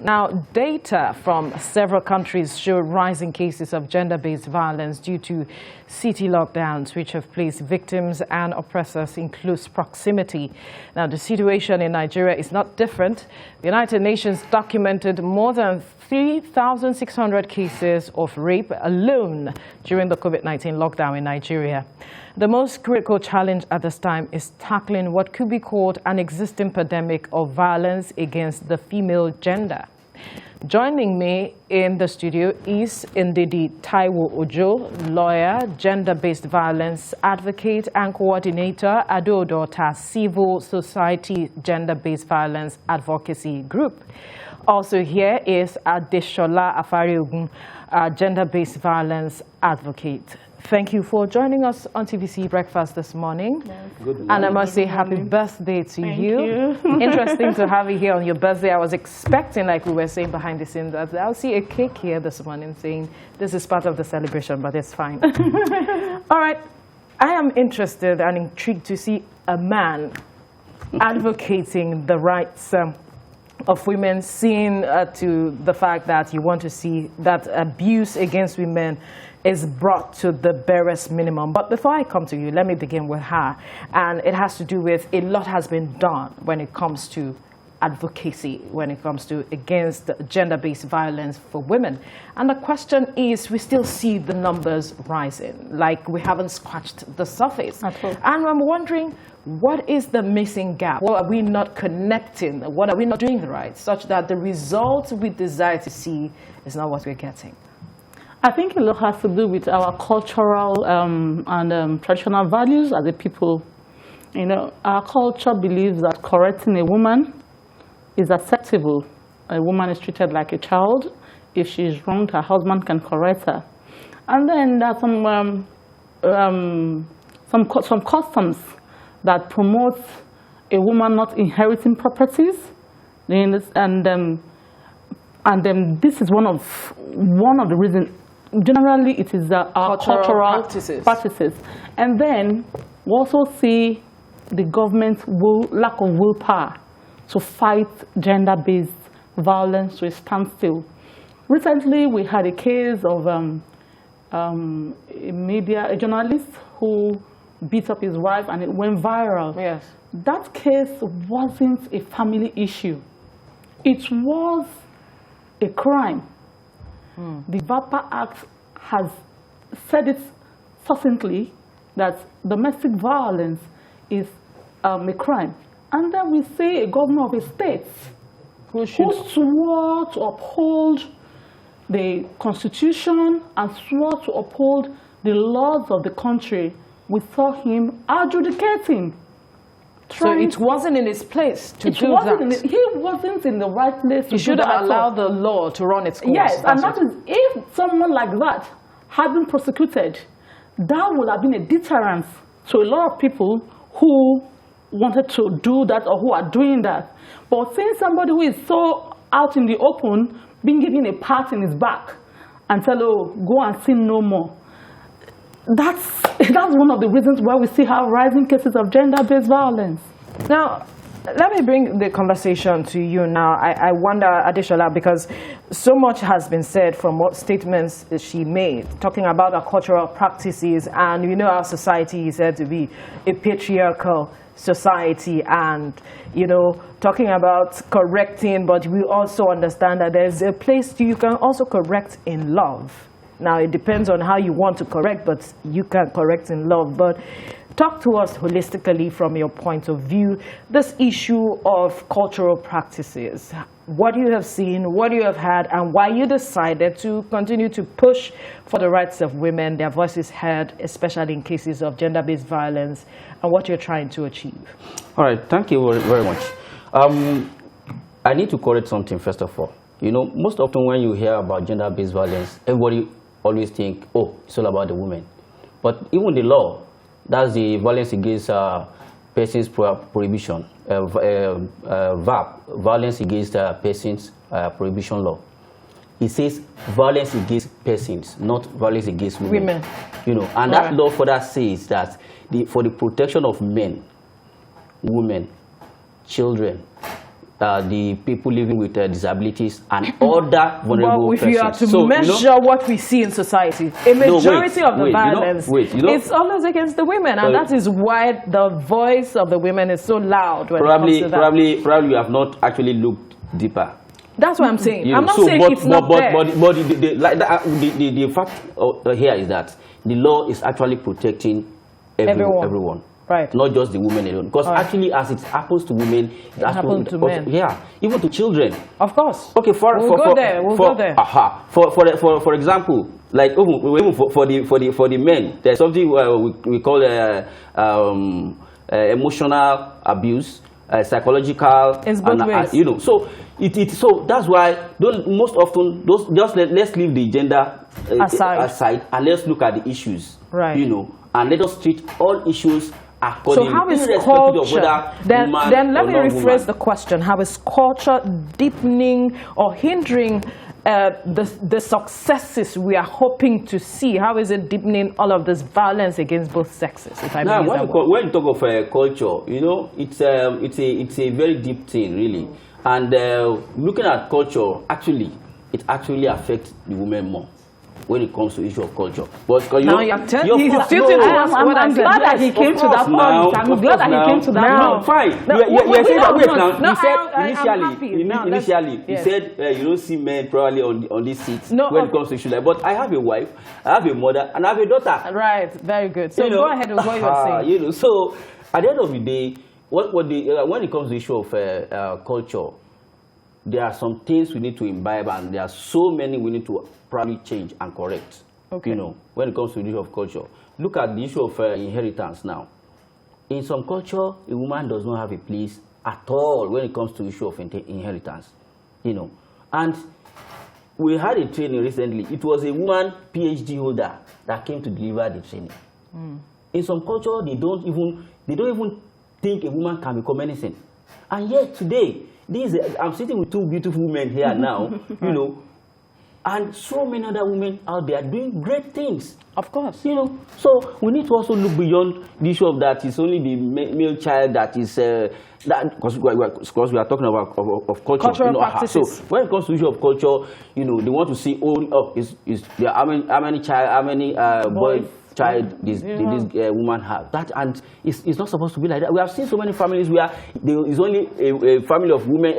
Now, data from several countries show rising cases of gender-based violence due to city lockdowns, which have placed victims and oppressors in close proximity. Now, the situation in Nigeria is not different. The United Nations documented more than 3,600 cases of rape alone during the COVID-19 lockdown in Nigeria. The most critical challenge at this time is tackling what could be called an existing pandemic of violence against the female gender. Joining me in the studio is Ndidi Taiwo Ojo, lawyer, gender-based violence advocate and coordinator, Adodota Civil Society Gender-Based Violence Advocacy Group. Also here is Adeshola Afariogun, gender-based violence advocate. Thank you for joining us on TVC Breakfast this morning. Yes. Good morning. And I must say happy birthday to Thank you. Interesting to have you here on your birthday. I was expecting, like we were saying behind the scenes, that I'll see a cake here this morning saying this is part of the celebration, but it's fine. All right. I am interested and intrigued to see a man advocating the rights of women, seeing to the fact that you want to see that abuse against women is brought to the barest minimum. But before I come to you, let me begin with her. And it has to do with a lot has been done when it comes to advocacy, when it comes to against gender-based violence for women. And the question is, we still see the numbers rising, like we haven't scratched the surface. At all. And I'm wondering, what is the missing gap? What are we not connecting? What are we not doing right, such that the results we desire to see is not what we're getting? I think a lot has to do with our cultural and traditional values as a people. You know, our culture believes that correcting a woman is acceptable. A woman is treated like a child. If she is wronged, her husband can correct her. And then there are some customs that promote a woman not inheriting properties, and this is one of the reasons. Generally, it is our cultural practices. And then we also see the government's lack of willpower to fight gender-based violence to a standstill. Recently, we had a case of a journalist who beat up his wife and it went viral. Yes. That case wasn't a family issue. It was a crime. The VAPA Act has said it succinctly that domestic violence is a crime. And then we see a governor of a state who swore to uphold the Constitution and swore to uphold the laws of the country. We saw him adjudicating. So it wasn't in his place to do that. He wasn't in the right place to do that. He should have allowed the law to run its course. Yes, and that is, if someone like that had been prosecuted, that would have been a deterrence to a lot of people who wanted to do that or who are doing that. But seeing somebody who is so out in the open, being given a pat in his back and tell, oh, go and sin no more. That's one of the reasons why we see how rising cases of gender-based violence. Now, let me bring the conversation to you now. I wonder, Adeshola, because so much has been said from what statements she made, talking about our cultural practices, and you know our society is said to be a patriarchal society, and you know, talking about correcting, but we also understand that there's a place you can also correct in love. Now, it depends on how you want to correct, but you can correct in love. But talk to us holistically from your point of view, this issue of cultural practices. What you have seen, what you have had, and why you decided to continue to push for the rights of women, their voices heard, especially in cases of gender-based violence, and what you're trying to achieve. All right, thank you very much. I need to correct something, first of all. You know, most often when you hear about gender-based violence, everybody always think, oh, it's all about the women. But even the law, that's the Violence Against Persons Prohibition, VAP, Violence Against Persons Prohibition Law. It says violence against persons, not violence against women. You know, and that law further says that for the protection of men, women, children, the people living with disabilities and other vulnerable well, if persons. you are to measure what we see in society, a majority of the violence it's always against the women, and that is why the voice of the women is so loud when it comes to that. Probably you have not actually looked deeper. That's what I'm saying. I'm not saying it's not there. But the fact here is that the law is actually protecting everyone. Right. Not just the women alone. Because actually, as it happens to women, it happens to men. Yeah, even to children. Of course. Okay, we'll go there. For example, like even for the men, there's something we call emotional abuse, psychological. It's both ways. You know, so so that's why most often let's leave the gender aside and let's look at the issues. Right. You know, and let us treat all issues accordingly. So how is culture, then let me rephrase the question, how is culture deepening or hindering the successes we are hoping to see? How is it deepening all of this violence against both sexes? If I may use that word. When you talk of culture, you know, it's a very deep thing, really. And looking at culture, it actually affects the women more when it comes to issue of culture. But now I'm glad that he came to that point. I'm glad that he came to that point. No, fine. You're saying that, wait now. You said initially, you said you don't see men probably on these seats when it comes to issue like. But I have a wife, I have a mother, and I have a daughter. Right, very good. So go ahead with what you were saying. You know, so at the end of the day, when it comes to issue of culture, there are some things we need to imbibe, and there are so many we need to probably change and correct. Okay. You know, when it comes to the issue of culture, look at the issue of inheritance now. In some culture, a woman does not have a place at all when it comes to the issue of inheritance. You know, and we had a training recently. It was a woman PhD holder that came to deliver the training. In some culture, they don't even think a woman can become anything, and yet today. I'm sitting with two beautiful women here now, you know, and so many other women out there doing great things. Of course. You know, so we need to also look beyond the issue of that it's only the male child that is, because we are talking about of culture. Cultural practices. So when it comes to the issue of culture, you know, they want to see, how many boys child this woman have that, and it's not supposed to be like that. We have seen so many families where there is only a family of women,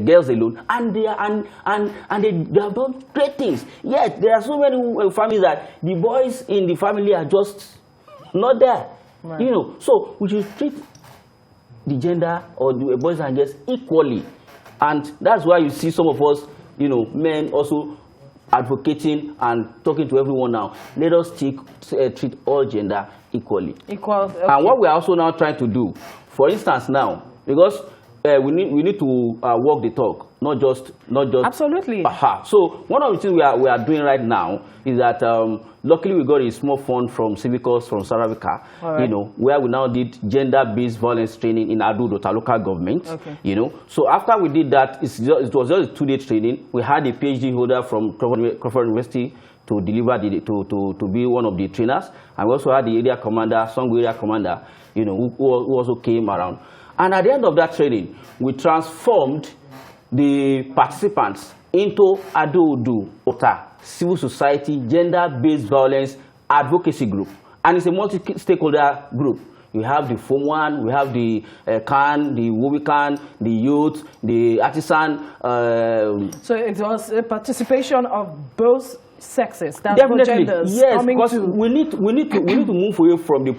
girls alone, and they have done great things. Yet there are so many families that the boys in the family are just not there. Right. You know, so we should treat the gender or the boys and girls equally, and that's why you see some of us, you know, men also advocating and talking to everyone now. Let us treat all gender equally. Equal. Okay. And what we are also now trying to do, for instance, now, because we need to walk the talk, not just. Absolutely. So one of the things we are doing right now is that luckily we got a small fund from Civicus from South Africa, right. You know, where we now did gender-based violence training in Adudo, local government. Okay. You know, so after we did that, it was just a 2-day training. We had a PhD holder from Crawford University to deliver to be one of the trainers, and we also had the area commander, Songo area commander, you know, who also came around. And at the end of that training, we transformed the participants into Adudu Ota Civil Society Gender-Based Violence Advocacy Group. And it's a multi-stakeholder group. We have the Form 1, we have the CAN, the WOBICAN, the youth, the artisan. So it was a participation of both sexes, that's definitely, genders. Yes, because we need to move away from the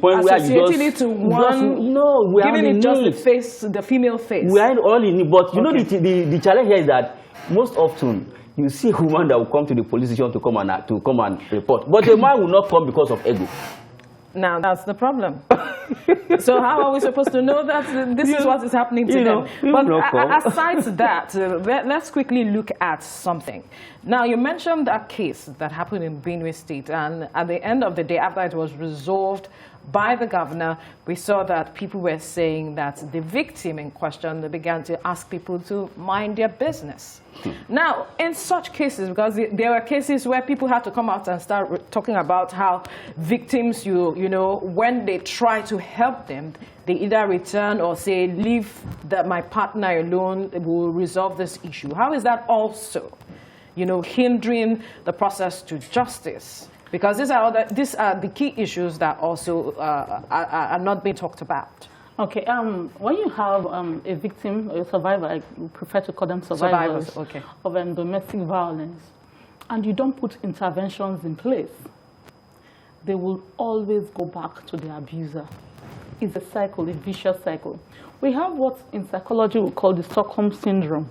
point where you just to one. We are giving it just the face, the female face. We are all in it, but you know the challenge here is that most often you see a woman that will come to the police station to come and report, but the man will not come because of ego. Now that's the problem. So how are we supposed to know that this is what is happening to them? But aside that, let's quickly look at something. Now you mentioned that case that happened in Benue State, and at the end of the day, after it was resolved, by the governor, we saw that people were saying that the victim in question, they began to ask people to mind their business. Now, in such cases, because there were cases where people had to come out and start talking about how victims, you know, when they try to help them, they either return or say, leave my partner alone, will resolve this issue. How is that also, you know, hindering the process to justice? Because these are the key issues that also are not being talked about. Okay, when you have a victim, a survivor, I prefer to call them survivors okay, of domestic violence, and you don't put interventions in place, they will always go back to the abuser. It's a cycle, a vicious cycle. We have what in psychology we call the Stockholm Syndrome,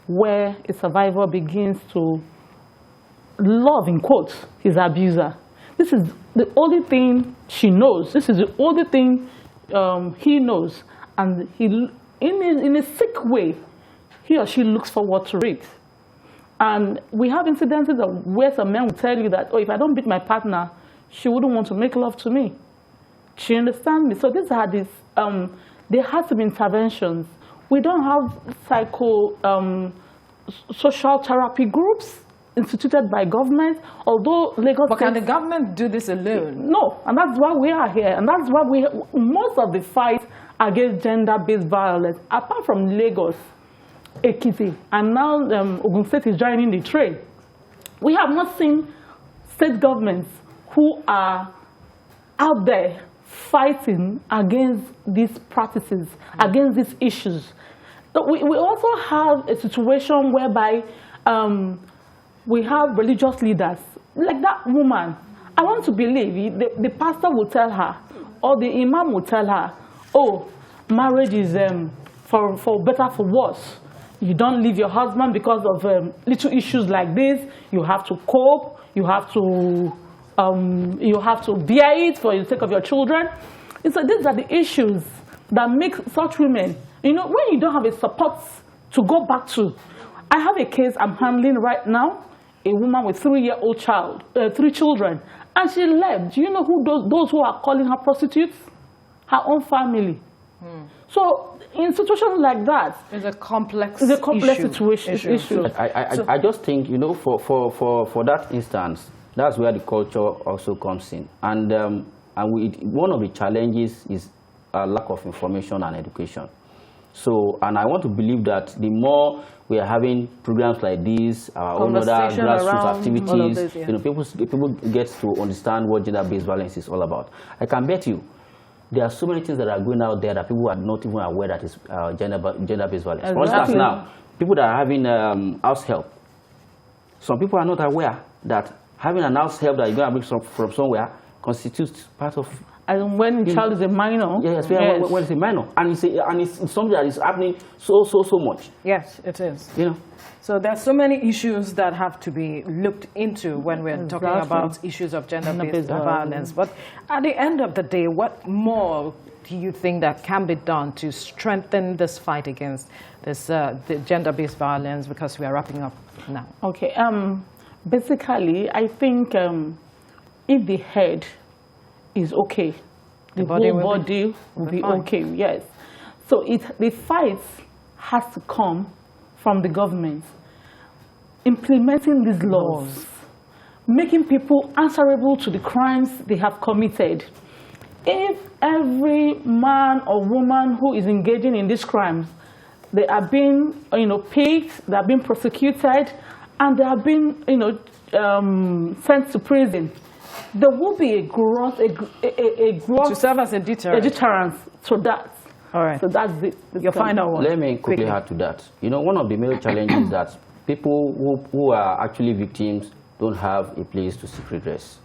where a survivor begins to love, in quotes, his abuser. This is the only thing she knows. This is the only thing he knows. And he, in a sick way, he or she looks forward to it. And we have incidences where some men will tell you that, oh, if I don't beat my partner, she wouldn't want to make love to me. She understands me. So these are these, there has to be interventions. We don't have social therapy groups instituted by government, although Lagos. But can the government do this alone? No, and that's why we are here, and that's why most of the fight against gender-based violence, apart from Lagos, Ekiti, and now Ogun State is joining the trade. We have not seen state governments who are out there fighting against these practices, against these issues. But we also have a situation whereby we have religious leaders, like that woman. I want to believe the pastor will tell her, or the imam will tell her, oh, marriage is for better, for worse. You don't leave your husband because of little issues like this. You have to cope. You have to bear it for the sake of your children. And so these are the issues that make such women, you know, when you don't have a support to go back to. I have a case I'm handling right now. A woman with 3-year-old child, 3 children, and she left. Do you know who those who are calling her prostitutes? Her own family. So in situations like that, it's a complex situation. I just think, you know, for that instance, that's where the culture also comes in, and one of the challenges is a lack of information and education. So, and I want to believe that the more we are having programs like this, our own other grassroots activities, this, yeah. You know, people get to understand what gender-based violence is all about. I can bet you, there are so many things that are going out there that people are not even aware that is gender-based violence. For instance, now, people that are having house help, some people are not aware that having an house help that you're going to bring from somewhere constitutes part of. And when the child is a minor. Yes, yes. When it's a minor. And it's something that is happening so much. Yes, it is. You know. So there's so many issues that have to be looked into when we're talking about issues of gender-based violence. But at the end of the day, what more do you think that can be done to strengthen this fight against this the gender-based violence? Because we are wrapping up now. Okay. Basically, I think if the head is okay, the whole body will be okay, yes. So the fight has to come from the government, implementing these laws, making people answerable to the crimes they have committed. If every man or woman who is engaging in these crimes, they are being, picked, they are being prosecuted, and they are being, sent to prison, there will be a growth to serve as a deterrent. A deterrence to that. All right. So that's it. Your final one. Let me quickly add to that. You know, one of the major challenges is that people who are actually victims don't have a place to seek redress.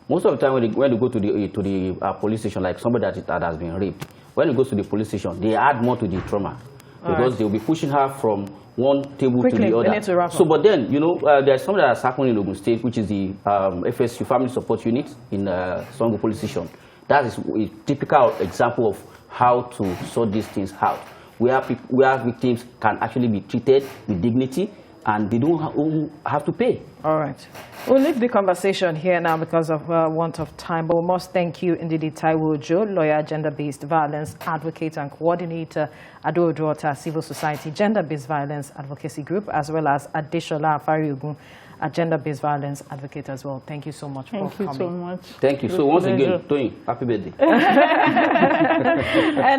Most of the time, when they go to the police station, like somebody that has been raped, when it goes to the police station, they add more to the trauma because they'll be pushing her from one table to the other. So, but then, there's something that's happening in Ogun State, which is the FSU, Family Support Unit, in Songo Police Station. That is a typical example of how to sort these things out, where victims can actually be treated with dignity and they don't have to pay. All right. We'll leave the conversation here now because of want of time, but we must thank you, Ndidi Taiwo Ojo, lawyer, gender-based violence advocate and coordinator, Ado Oduota Civil Society Gender-Based Violence Advocacy Group, as well as Adeshola Afariogun, a gender-based violence advocate as well. Thank you so much for coming. Thank you so much. Thank you. So once again, Tony, happy birthday.